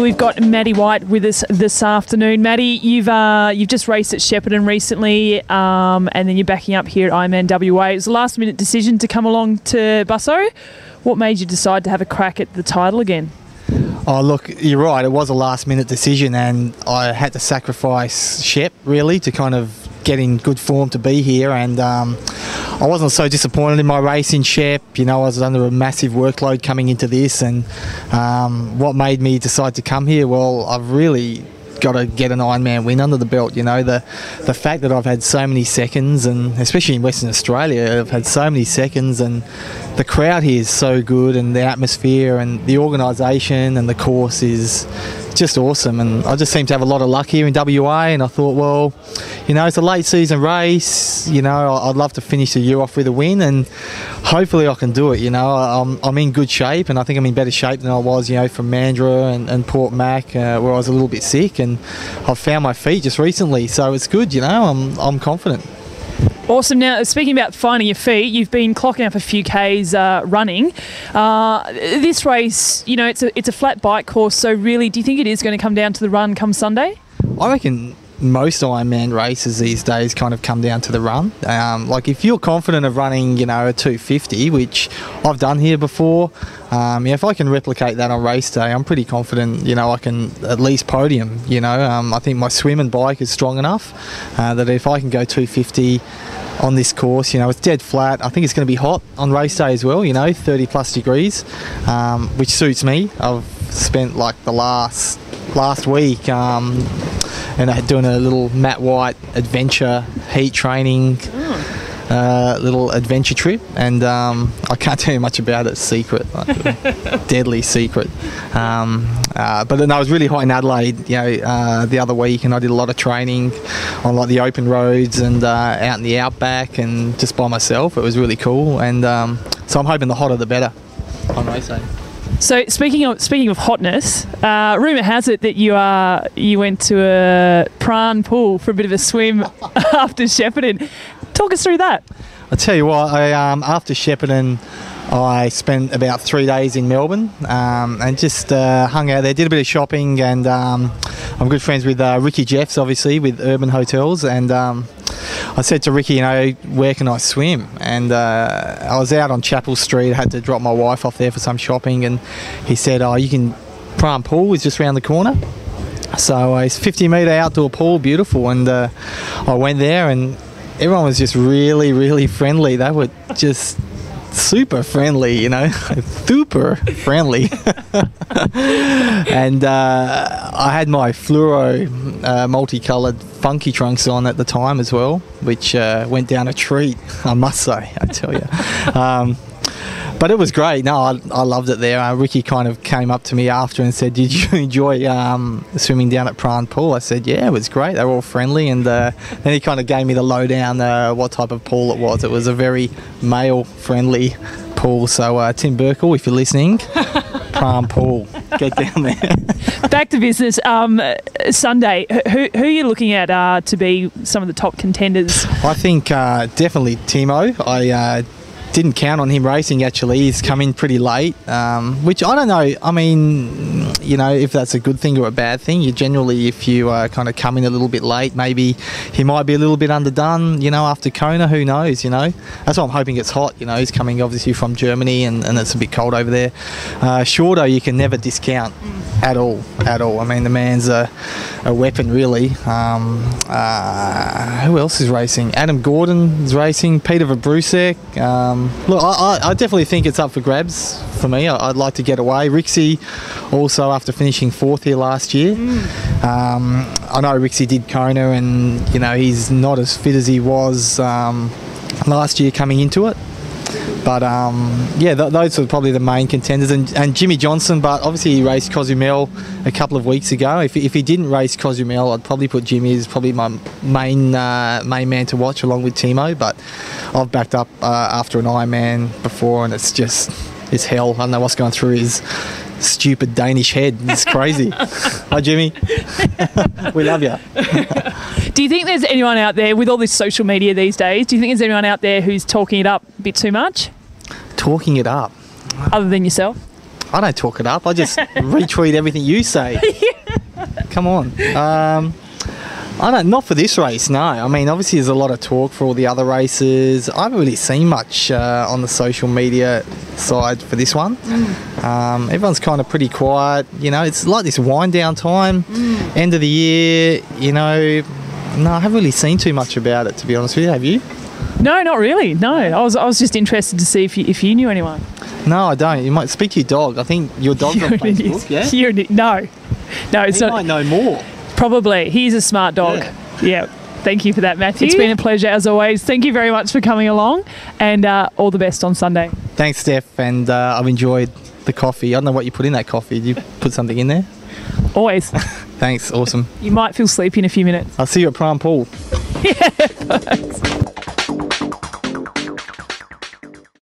So we've got Matty White with us this afternoon. Matty, you've just raced at Shepparton recently, and then you're backing up here at Ironman WA. It was a last-minute decision to come along to Busso. What made you decide to have a crack at the title again? Oh, look, you're right. It was a last-minute decision, and I had to sacrifice Shep, really, to kind of get in good form to be here. And I wasn't so disappointed in my race in Shep. You know, I was under a massive workload coming into this, and what made me decide to come here? Well, I've really got to get an Ironman win under the belt. You know, the fact that I've had so many seconds, and especially in Western Australia, I've had so many seconds, and the crowd here is so good, and the atmosphere and the organisation and the course is just awesome. And I just seem to have a lot of luck here in WA, and I thought, well, you know, it's a late season race. You know, I'd love to finish the year off with a win, and hopefully I can do it. You know, I'm in good shape, and I think I'm in better shape than I was, you know, from Mandurah and Port Mac, where I was a little bit sick, and I've found my feet just recently, so it's good. You know, I'm confident. Awesome. Now, speaking about finding your feet, you've been clocking up a few Ks running. This race, you know, it's a flat bike course, so really, do you think it is going to come down to the run come Sunday? I reckon most Ironman races these days kind of come down to the run. Like if you're confident of running, you know, a 250, which I've done here before, yeah, if I can replicate that on race day, I'm pretty confident, you know, I can at least podium. You know, I think my swim and bike is strong enough that if I can go 250 on this course, you know, it's dead flat. I think it's going to be hot on race day as well, you know, 30 plus degrees, which suits me. I've spent like the last week and doing a little Matty White adventure heat training, little adventure trip, and I can't tell you much about it. It's secret, like, deadly secret. But then I was really hot in Adelaide, you know, the other week, and I did a lot of training on like the open roads and out in the outback and just by myself. It was really cool, and so I'm hoping the hotter the better on race day. So speaking of hotness, rumour has it that you went to a Prahran pool for a bit of a swim after Shepparton. Talk us through that. I'll tell you what, after Shepparton, I spent about 3 days in Melbourne and just hung out there, did a bit of shopping, and I'm good friends with Ricky Jeffs, obviously, with Urban Hotels, and I said to Ricky, you know, where can I swim? And I was out on Chapel Street, I had to drop my wife off there for some shopping, and he said, oh, you can, Prahran pool is just around the corner. So it's 50-metre outdoor pool, beautiful, and I went there, and everyone was just really, really friendly. They were just super friendly, you know, super friendly. And I had my fluoro multicoloured funky trunks on at the time as well, which went down a treat, I must say, I tell you. But it was great. No, I loved it there. Ricky kind of came up to me after and said, did you enjoy swimming down at Prahran pool? I said, yeah, it was great. They were all friendly. And then he kind of gave me the lowdown what type of pool it was. It was a very male-friendly pool. So Tim Burkle, if you're listening, Prahran pool, get down there. Back to business. Sunday, who are you looking at to be some of the top contenders? I think definitely Timo. I didn't count on him racing, actually. He's come in pretty late, which I don't know. I mean, you know, if that's a good thing or a bad thing. You generally, if you kind of come in a little bit late, maybe he might be a little bit underdone, you know, after Kona. Who knows, you know. That's why I'm hoping it's hot. You know, he's coming obviously from Germany, and it's a bit cold over there. Shorter, you can never discount at all. I mean, the man's a weapon, really. Who else is racing? Adam Gordon is racing. Peter Verbrusek. Look, I definitely think it's up for grabs for me. I'd like to get away. Rixie also, after finishing 4th here last year. I know Rixie did Kona, and, you know, he's not as fit as he was last year coming into it. But yeah, those are probably the main contenders, and Jimmy Johnson. But obviously he raced Cozumel a couple of weeks ago. If he didn't race Cozumel, I'd probably put Jimmy as probably my main man to watch, along with Timo. But I've backed up after an Ironman before, and it's hell. I don't know what's going through his stupid Danish head. It's crazy. Hi, Jimmy. We love you. Do you think there's anyone out there with all this social media these days? Do you think there's anyone out there who's talking it up a bit too much? Talking it up? Other than yourself? I don't talk it up. I just retweet everything you say. Come on. Not for this race, no. I mean, obviously there's a lot of talk for all the other races. I haven't really seen much on the social media side for this one. Everyone's kind of pretty quiet. You know, it's like this wind down time, end of the year, you know. No, I haven't really seen too much about it, to be honest with you. Have you? No, not really. No, I was just interested to see if you knew anyone. No, I don't. You might speak to your dog. I think your dog's on Facebook, yeah? No, it's he not. Might know more. Probably. He's a smart dog. Yeah. Thank you for that, Matthew. It's been a pleasure as always. Thank you very much for coming along, and all the best on Sunday. Thanks, Steph, and I've enjoyed the coffee. I don't know what you put in that coffee. Did you put something in there? Always. Thanks, awesome. You might feel sleepy in a few minutes. I'll see you at Prahran Pool. Yeah, thanks.